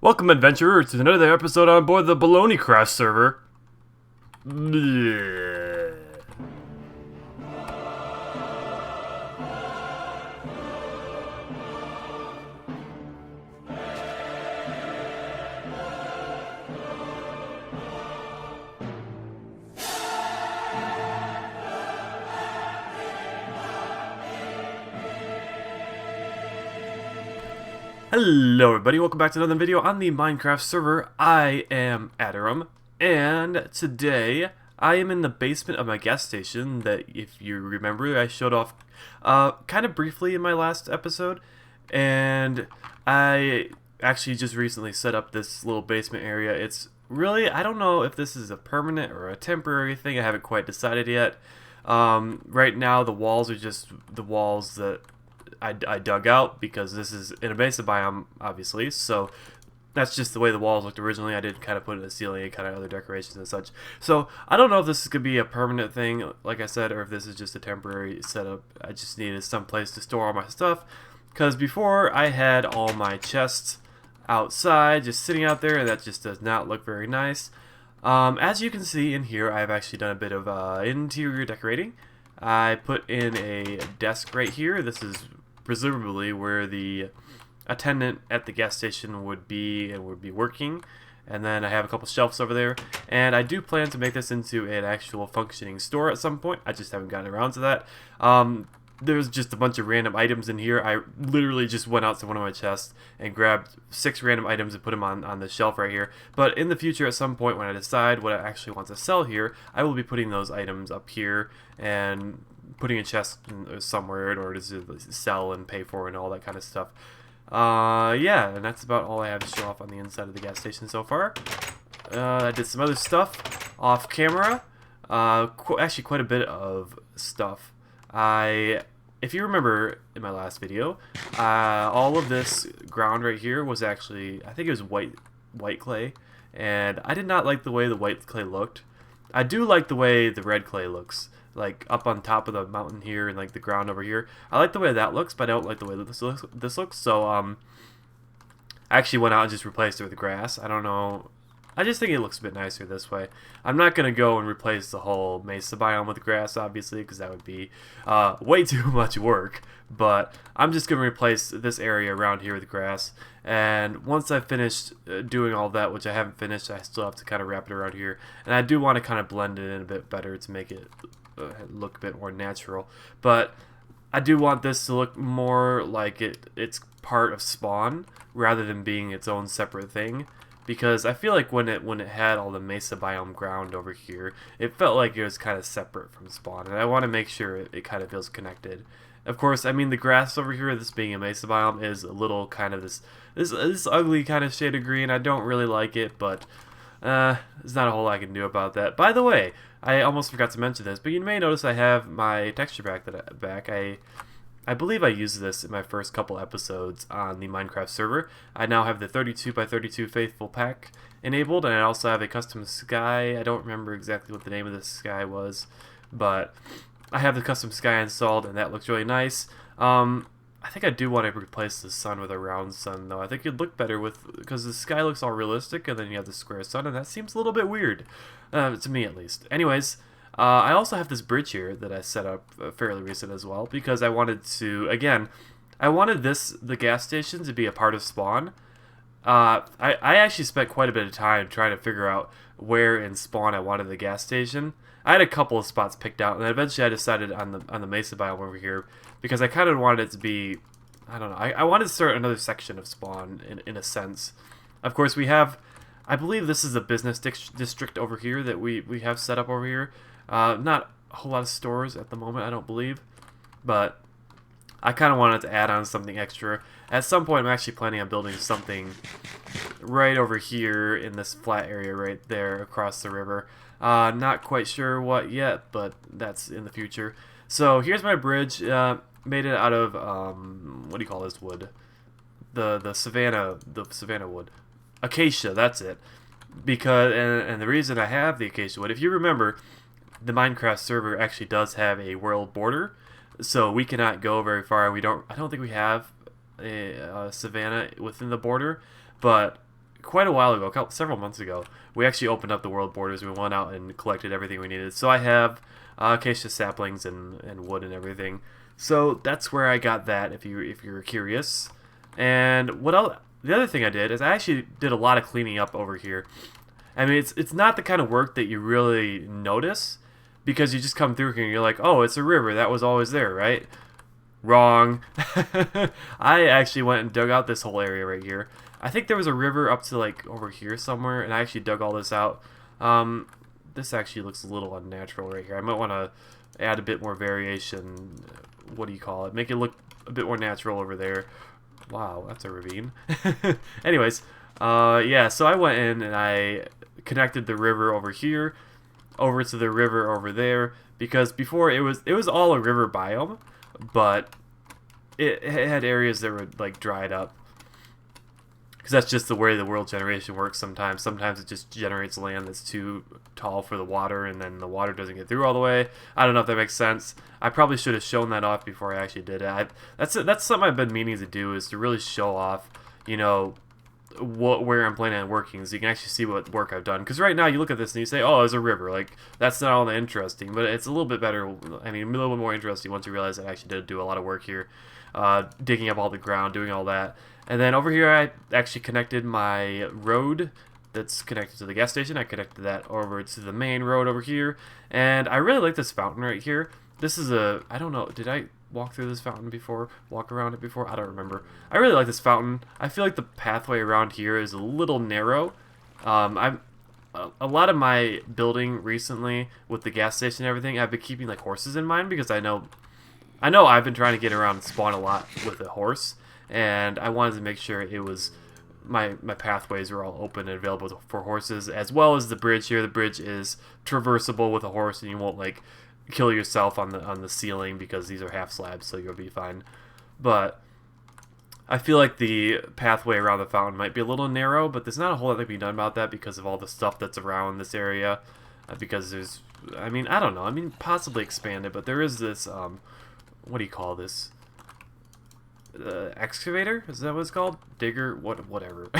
Welcome, adventurers, to another episode on board the Mynecraft server. Bleh. Hello everybody, welcome back to another video on the Mynecraft server. I am Atyrum, and today I am in the basement of my gas station that, if you remember, I showed off kind of briefly in my last episode. And I actually just recently set up this little basement area. It's really, I don't know if this is a permanent or a temporary thing. I haven't quite decided yet. Right now the walls are just the walls that I dug out because this is in a mesa biome, obviously, so that's just the way the walls looked originally. I did kind of put in a ceiling and kind of other decorations and such. So I don't know if this could be a permanent thing, like I said, or if this is just a temporary setup. I just needed some place to store all my stuff, because before I had all my chests outside, just sitting out there, and that just does not look very nice. As you can see in here, I've actually done a bit of interior decorating. I put in a desk right here. This is presumably where the attendant at the gas station would be and would be working. And then I have a couple shelves over there, and I do plan to make this into an actual functioning store at some point. I just haven't gotten around to that. There's just a bunch of random items in here. I literally just went out to one of my chests and grabbed 6 random items and put them on the shelf right here. But in the future, at some point, when I decide what I actually want to sell here, I will be putting those items up here and putting a chest somewhere in order to sell and pay for and all that kind of stuff. Yeah, and that's about all I have to show off on the inside of the gas station so far. I did some other stuff off camera. Actually, quite a bit of stuff. If you remember in my last video, all of this ground right here was actually, I think it was white clay, and I did not like the way the white clay looked. I do like the way the red clay looks, like up on top of the mountain here and like the ground over here. I like the way that looks, but I don't like the way that this looks. So I actually went out and just replaced it with grass. I don't know. I just think it looks a bit nicer this way. I'm not going to go and replace the whole mesa biome with grass, obviously, because that would be way too much work. But I'm just going to replace this area around here with grass. And once I've finished doing all that, which I haven't finished, I still have to kind of wrap it around here. And I do want to kind of blend it in a bit better to make it look a bit more natural. But I do want this to look more like it's part of spawn rather than being its own separate thing. Because I feel like when it had all the mesa biome ground over here, it felt like it was kind of separate from spawn, and I want to make sure it kind of feels connected. Of course, I mean, the grass over here, this being a mesa biome, is a little kind of this ugly kind of shade of green. I don't really like it, but there's not a whole lot I can do about that. By the way, I almost forgot to mention this, but you may notice I have my texture back. I believe I used this in my first couple episodes on the Mynecraft server. I now have the 32x32 Faithful pack enabled, and I also have a custom sky. I don't remember exactly what the name of this sky was, but I have the custom sky installed, and that looks really nice. I think I do want to replace the sun with a round sun, though. I think it'd look better because the sky looks all realistic, and then you have the square sun, and that seems a little bit weird, to me at least. Anyways, I also have this bridge here that I set up fairly recent as well, because I wanted to, again, I wanted the gas station to be a part of spawn. I actually spent quite a bit of time trying to figure out where in spawn I wanted the gas station. I had a couple of spots picked out, and then eventually I decided on the mesa biome over here, because I kind of wanted it to be, I don't know, I wanted to start another section of spawn in a sense. Of course, we have, I believe this is a business district over here that we have set up over here. Not a whole lot of stores at the moment, I don't believe, but I kind of wanted to add on something extra. At some point, I'm actually planning on building something right over here in this flat area right there across the river. Not quite sure what yet, but that's in the future. So here's my bridge. Made it out of what do you call this wood? The savannah wood, acacia. That's it. Because and the reason I have the acacia wood, if you remember, the Mynecraft server actually does have a world border, so we cannot go very far. I don't think we have a savannah within the border, but quite a while ago, several months ago, we actually opened up the world borders. We went out and collected everything we needed. So I have acacia saplings and wood and everything. So that's where I got that. If you're curious, and what else? The other thing I did is I actually did a lot of cleaning up over here. I mean, it's not the kind of work that you really notice because you just come through here and you're like, oh, it's a river. That was always there, right? Wrong. I actually went and dug out this whole area right here. I think there was a river up to like over here somewhere, and I actually dug all this out. This actually looks a little unnatural right here. I might want to add a bit more variation. What do you call it? Make it look a bit more natural over there. Wow, that's a ravine. Anyways, yeah, so I went in and I connected the river over here over to the river over there, because before it was all a river biome, but it had areas that were like dried up, because that's just the way the world generation works. Sometimes it just generates land that's too tall for the water, and then the water doesn't get through all the way. I don't know if that makes sense. I probably should have shown that off before I actually did it. That's something I've been meaning to do, is to really show off, you know, where I'm planning on working, so you can actually see what work I've done. Because right now you look at this and you say, oh, there's a river. Like, that's not all that interesting, but it's a little bit better. I mean, a little bit more interesting once you realize I actually did do a lot of work here, digging up all the ground, doing all that. And then over here I actually connected my road that's connected to the gas station. I connected that over to the main road over here, and I really like this fountain right here. This is I don't know, did I walk through this fountain before? Walk around it before? I don't remember. I really like this fountain. I feel like the pathway around here is a little narrow. A lot of my building recently with the gas station and everything, I've been keeping like horses in mind, because I know I've been trying to get around and spawn a lot with a horse, and I wanted to make sure it was my pathways were all open and available for horses, as well as the bridge here. The bridge is traversable with a horse, and you won't like kill yourself on the ceiling, because these are half slabs, so you'll be fine. But I feel like the pathway around the fountain might be a little narrow, but there's not a whole lot that can be done about that because of all the stuff that's around this area. Because there's, I mean, I don't know. I mean, possibly expand it, but there is this, what do you call this? Excavator? Is that what it's called? Digger? Whatever.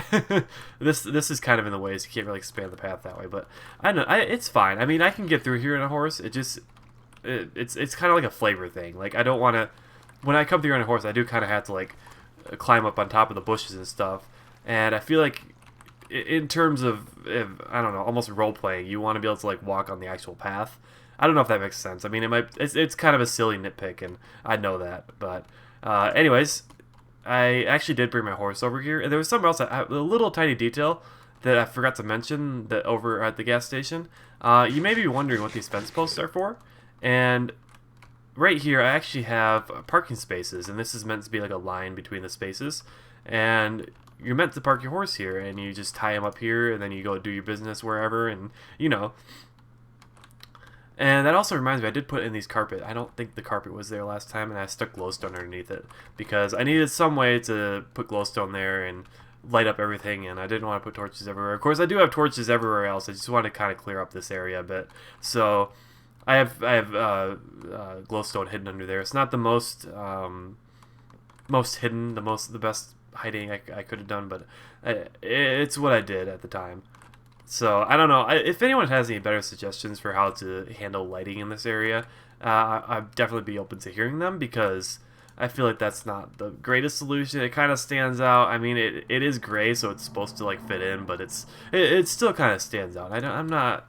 This is kind of in the way, so you can't really expand the path that way. But I don't know. It's fine. I mean, I can get through here in a horse. It's kind of like a flavor thing. Like, I don't want to. When I come through on a horse, I do kind of have to like climb up on top of the bushes and stuff. And I feel like, in terms of, I don't know, almost role playing, you want to be able to like walk on the actual path. I don't know if that makes sense. I mean, it's kind of a silly nitpick, and I know that, but. Anyways, I actually did bring my horse over here, and there was something else, a little tiny detail that I forgot to mention that over at the gas station. You may be wondering what these fence posts are for, and right here I actually have parking spaces, and this is meant to be like a line between the spaces, and you're meant to park your horse here, and you just tie him up here, and then you go do your business wherever, and you know. And that also reminds me, I did put in these carpet. I don't think the carpet was there last time, and I stuck glowstone underneath it because I needed some way to put glowstone there and light up everything, and I didn't want to put torches everywhere. Of course, I do have torches everywhere else. I just want to kind of clear up this area a bit. So I have glowstone hidden under there. It's not the most hidden, the best hiding I could have done, but it's what I did at the time. So, I don't know. If anyone has any better suggestions for how to handle lighting in this area, I'd definitely be open to hearing them, because I feel like that's not the greatest solution. It kind of stands out. I mean, it is gray, so it's supposed to like fit in, but it still kind of stands out. I'm not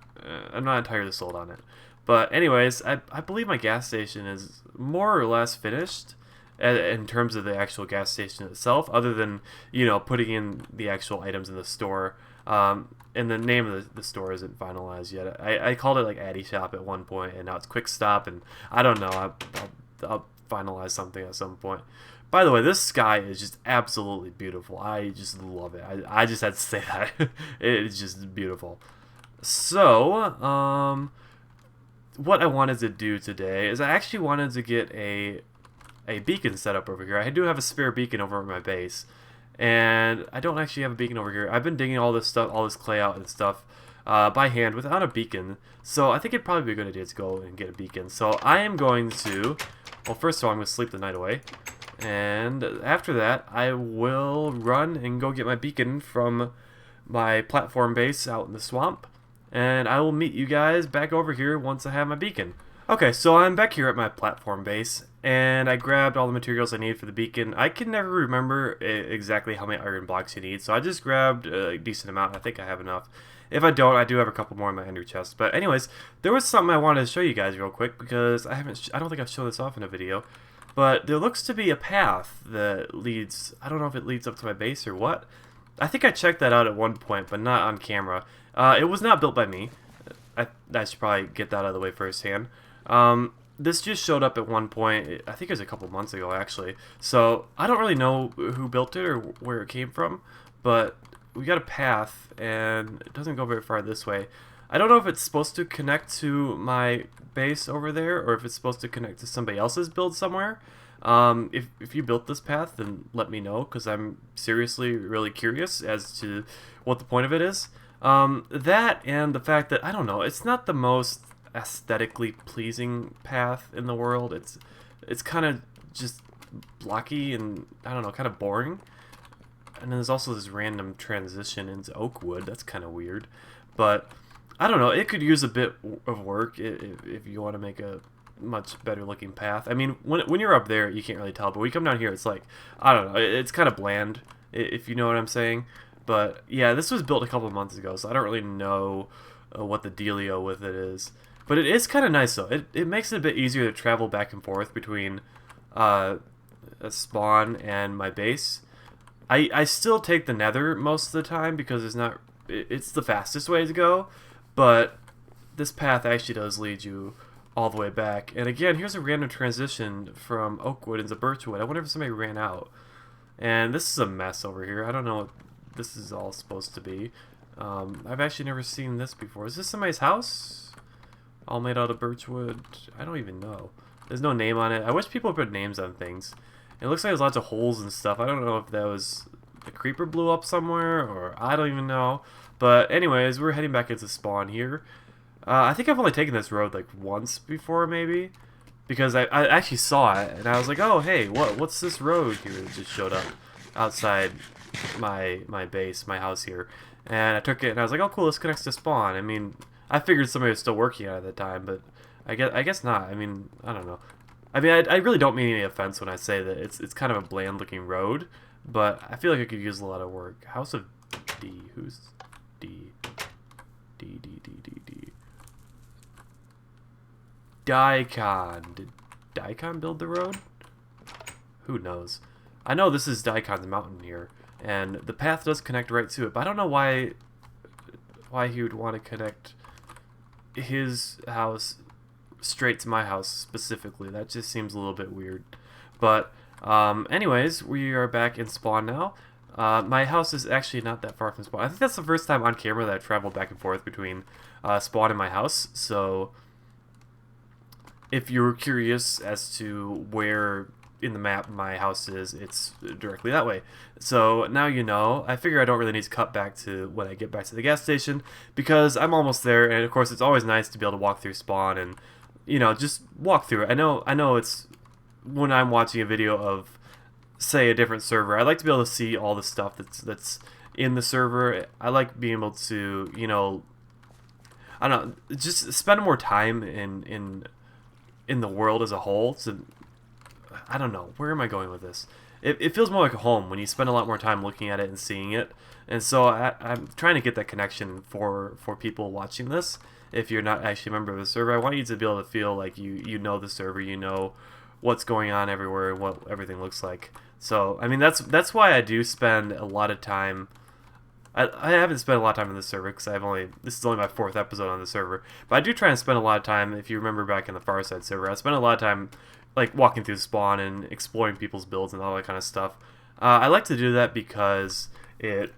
entirely sold on it. But anyways, I believe my gas station is more or less finished in terms of the actual gas station itself, other than, you know, putting in the actual items in the store. And the name of the store isn't finalized yet. I called it like Addy Shop at one point, and now it's Quick Stop, and I don't know. I'll finalize something at some point. By the way, this sky is just absolutely beautiful. I just love it. I just had to say that. It's just beautiful. So, what I wanted to do today is I actually wanted to get a beacon set up over here. I do have a spare beacon over at my base. And I don't actually have a beacon over here. I've been digging all this stuff, all this clay out and stuff by hand without a beacon. So I think it'd probably be a good idea to go and get a beacon. So I am going to, well, first of all, I'm going to sleep the night away. And after that, I will run and go get my beacon from my platform base out in the swamp, and I will meet you guys back over here once I have my beacon. Okay, so I'm back here at my platform base, and I grabbed all the materials I need for the beacon. I can never remember exactly how many iron blocks you need, so I just grabbed a decent amount. I think I have enough. If I don't, I do have a couple more in my ender chest. But anyways, there was something I wanted to show you guys real quick, because I don't think I've shown this off in a video. But there looks to be a path that leads, I don't know if it leads up to my base or what. I think I checked that out at one point, but not on camera. It was not built by me. I should probably get that out of the way firsthand. This just showed up at one point, I think it was a couple months ago actually, so I don't really know who built it or where it came from, but we got a path and it doesn't go very far this way. I don't know if it's supposed to connect to my base over there or if it's supposed to connect to somebody else's build somewhere. If you built this path, then let me know, because I'm seriously really curious as to what the point of it is. That and the fact that, I don't know, it's not the most aesthetically pleasing path in the world. It's kind of just blocky and, I don't know, kind of boring. And then there's also this random transition into oak wood. That's kind of weird, but I don't know, it could use a bit of work if you want to make a much better looking path. I mean, when you're up there you can't really tell, but when you come down here it's like, I don't know, it's kind of bland, if you know what I'm saying. But yeah, this was built a couple months ago, so I don't really know what the dealio with it is. But it is kind of nice though. It makes it a bit easier to travel back and forth between a spawn and my base. I still take the nether most of the time because it's the fastest way to go, but this path actually does lead you all the way back. And again, here's a random transition from oakwood into birchwood. I wonder if somebody ran out. And this is a mess over here. I don't know what this is all supposed to be. I've actually never seen this before. Is this somebody's house? All made out of birchwood? I don't even know. There's no name on it. I wish people would put names on things. It looks like there's lots of holes and stuff. I don't know if that was the creeper blew up somewhere, or I don't even know. But anyways, we're heading back into spawn here. I think I've only taken this road like once before, maybe, because I actually saw it and I was like, oh hey, what's this road here that just showed up outside my base, my house here. And I took it and I was like, oh cool, this connects to spawn. I mean, I figured somebody was still working on it at the time, but I guess not. I mean, I don't know. I mean, I really don't mean any offense when I say that it's kind of a bland looking road, but I feel like it could use a lot of work. House of D. Who's D? D. Daikon. Did Daikon build the road? Who knows? I know this is Daikon's mountain here, and the path does connect right to it, but I don't know why he would want to connect his house straight to my house specifically. That just seems a little bit weird. But anyways, we are back in spawn now. My house is actually not that far from spawn. I think that's the first time on camera that I traveled back and forth between spawn and my house. So if you're curious as to where in the map my house is, it's directly that way. So now you know. I figure I don't really need to cut back to when I get back to the gas station, because I'm almost there, and of course it's always nice to be able to walk through spawn and, you know, just walk through it. I know it's, when I'm watching a video of, say, a different server, I like to be able to see all the stuff that's in the server. I like being able to, you know, I don't know, just spend more time in the world as a whole. So I don't know, where am I going with this? It feels more like a home when you spend a lot more time looking at it and seeing it. And so I'm trying to get that connection for people watching this. If you're not actually a member of the server, I want you to be able to feel like you know the server, you know what's going on everywhere, what everything looks like. So I mean, that's why I do spend a lot of time. I haven't spent a lot of time on this server because this is only my 4th episode on the server, but I do try and spend a lot of time. If you remember back in the Farside server, I spent a lot of time like walking through spawn and exploring people's builds and all that kind of stuff. I like to do that because it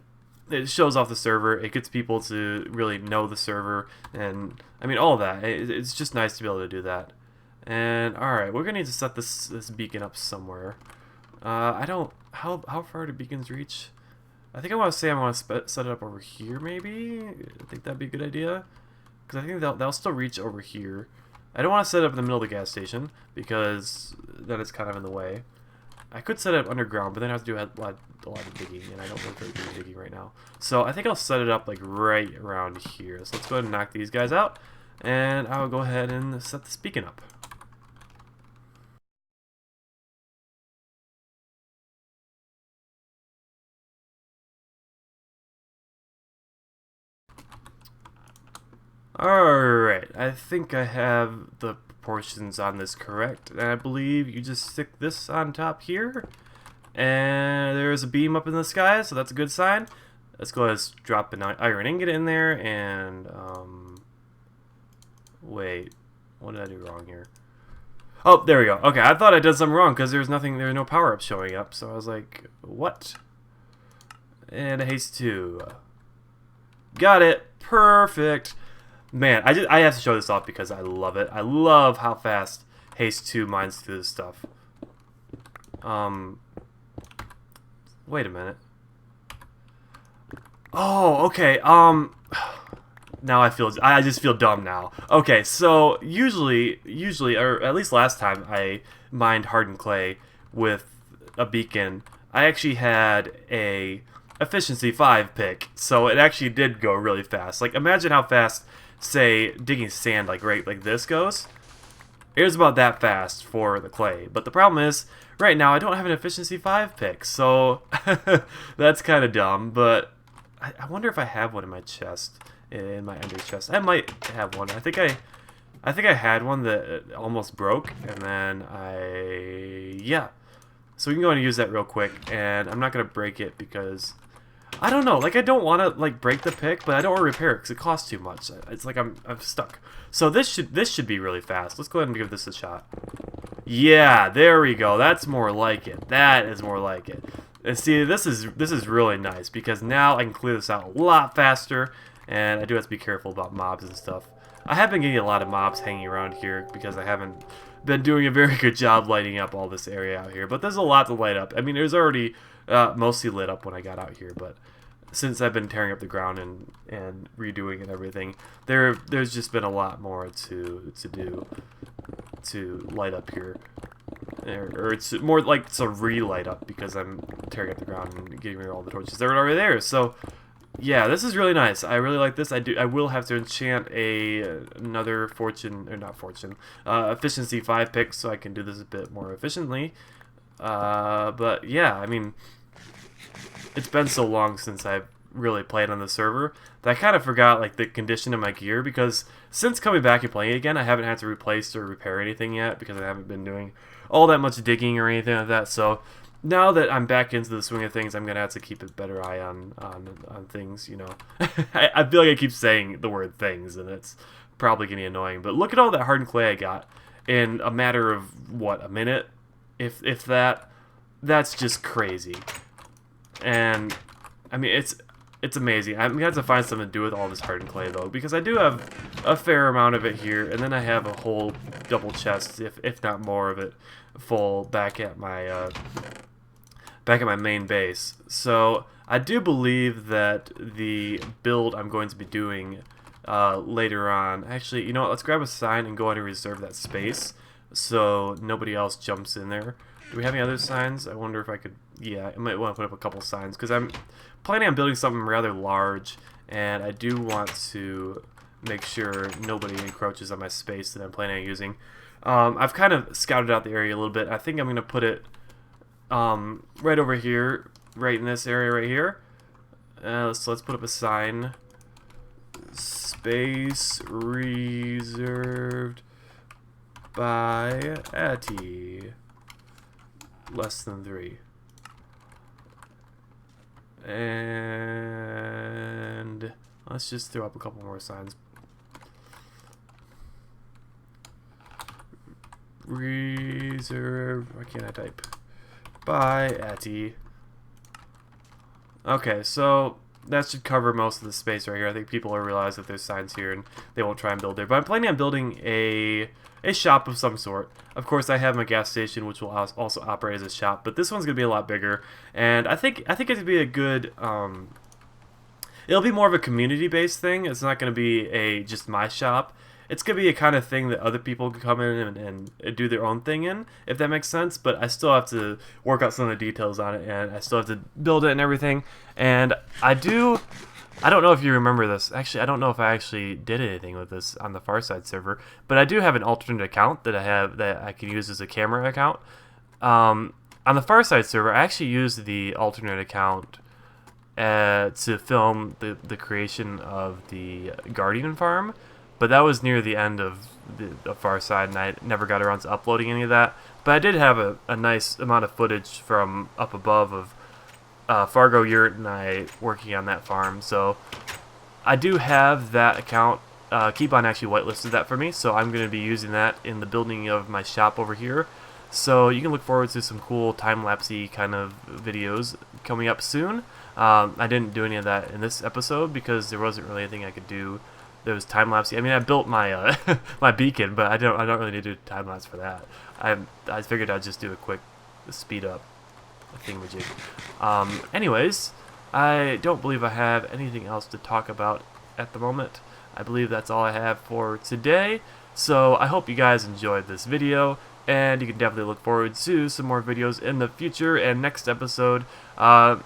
shows off the server, it gets people to really know the server, and I mean all of that. It's just nice to be able to do that. And alright, we're gonna need to set this beacon up somewhere. I don't, how far do beacons reach? I think I want to say I want to set it up over here, maybe? I think that'd be a good idea, because I think they'll still reach over here. I don't want to set it up in the middle of the gas station, because then it's kind of in the way. I could set it up underground, but then I have to do a lot of digging, and I don't know if I'm doing digging right now. So I think I'll set it up like right around here. So let's go ahead and knock these guys out, and I'll go ahead and set the beacon up. Alright, I think I have the proportions on this correct, and I believe you just stick this on top here, and there's a beam up in the sky, so that's a good sign. Let's go ahead and drop an iron ingot in there, and, wait, what did I do wrong here? Oh, there we go. Okay, I thought I did something wrong, because there was no power-ups showing up, so I was like, what? And a haste 2. Got it! Perfect! Man, I have to show this off because I love it. I love how fast Haste 2 mines through this stuff. Wait a minute. Oh, okay. Now I just feel dumb now. Okay, so usually, or at least last time I mined hardened clay with a beacon, I actually had a efficiency 5 pick, so it actually did go really fast. Like, imagine how fast, say, digging sand like this goes. It was about that fast for the clay. But the problem is, right now I don't have an efficiency 5 pick, so that's kind of dumb. But I wonder if I have one in my chest, in my ender chest. I might have one. I think I had one that almost broke, and then yeah. So we can go and use that real quick, and I'm not gonna break it because I don't know, like, I don't want to, like, break the pick, but I don't want to repair it because it costs too much. It's like I'm stuck. So this should be really fast. Let's go ahead and give this a shot. Yeah, there we go. That's more like it. That is more like it. And see, this is really nice because now I can clear this out a lot faster, and I do have to be careful about mobs and stuff. I have been getting a lot of mobs hanging around here because I haven't been doing a very good job lighting up all this area out here, but there's a lot to light up. I mean, it was already mostly lit up when I got out here, but since I've been tearing up the ground and redoing and everything, there's just been a lot more to do to light up here, or it's more like to re-light up because I'm tearing up the ground and getting rid of all the torches that were already there. So yeah, this is really nice. I really like this. I will have to enchant another efficiency 5 pick so I can do this a bit more efficiently. But yeah, I mean, it's been so long since I've really played on the server that I kind of forgot like the condition of my gear, because since coming back and playing again, I haven't had to replace or repair anything yet because I haven't been doing all that much digging or anything like that. So now that I'm back into the swing of things, I'm gonna have to keep a better eye on things, you know. I feel like I keep saying the word things, and it's probably getting annoying. But look at all that hardened clay I got in a matter of what, a minute, if that. That's just crazy. And I mean, it's amazing. I'm gonna have to find something to do with all this hardened clay though, because I do have a fair amount of it here, and then I have a whole double chest, if not more of it, full back at my main base. So I do believe that the build I'm going to be doing later on, actually, you know what, let's grab a sign and go ahead and reserve that space so nobody else jumps in there. Do we have any other signs? I wonder if I could, yeah, I might want to put up a couple signs because I'm planning on building something rather large, and I do want to make sure nobody encroaches on my space that I'm planning on using. I've kind of scouted out the area a little bit. I think I'm going to put it right over here, right in this area right here. So let's put up a sign. Space reserved by Atty. Less than 3. And let's just throw up a couple more signs. Reserved. Why can't I type? By Atty. Okay, so that should cover most of the space right here. I think people will realize that there's signs here and they won't try and build there. But I'm planning on building a shop of some sort. Of course, I have my gas station, which will also operate as a shop, but this one's going to be a lot bigger. And I think it'd be a good, it'll be more of a community-based thing. It's not going to be just my shop. it's gonna be a kind of thing that other people can come in and do their own thing in, if that makes sense. But I still have to work out some of the details on it, and I still have to build it and everything. And I don't know if you remember this. Actually, I don't know if I actually did anything with this on the Farside server, but I do have an alternate account that I can use as a camera account. On the Farside server, I actually used the alternate account to film the creation of the Guardian farm, but that was near the end of the Farside, and I never got around to uploading any of that. But I did have a nice amount of footage from up above of Fargo Yurt and I working on that farm, so I do have that account. Keep on actually whitelisted that for me, so I'm going to be using that in the building of my shop over here. So you can look forward to some cool time-lapse-y kind of videos coming up soon. I didn't do any of that in this episode because there wasn't really anything I could do that was time-lapse-y. I mean, I built my my beacon, but I don't really need to do time-lapse for that. I figured I'd just do a quick speed up thingamajig. Anyways, I don't believe I have anything else to talk about at the moment. I believe that's all I have for today. So I hope you guys enjoyed this video, and you can definitely look forward to some more videos in the future. And next episode, I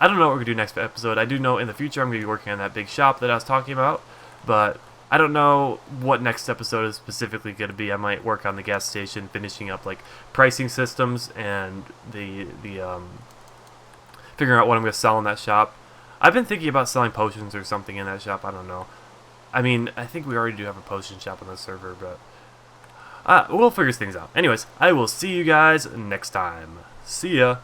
don't know what we're going to do next episode. I do know in the future I'm going to be working on that big shop that I was talking about, but I don't know what next episode is specifically going to be. I might work on the gas station, finishing up like pricing systems and the figuring out what I'm going to sell in that shop. I've been thinking about selling potions or something in that shop. I don't know. I mean, I think we already do have a potion shop on the server, but we'll figure things out. Anyways, I will see you guys next time. See ya.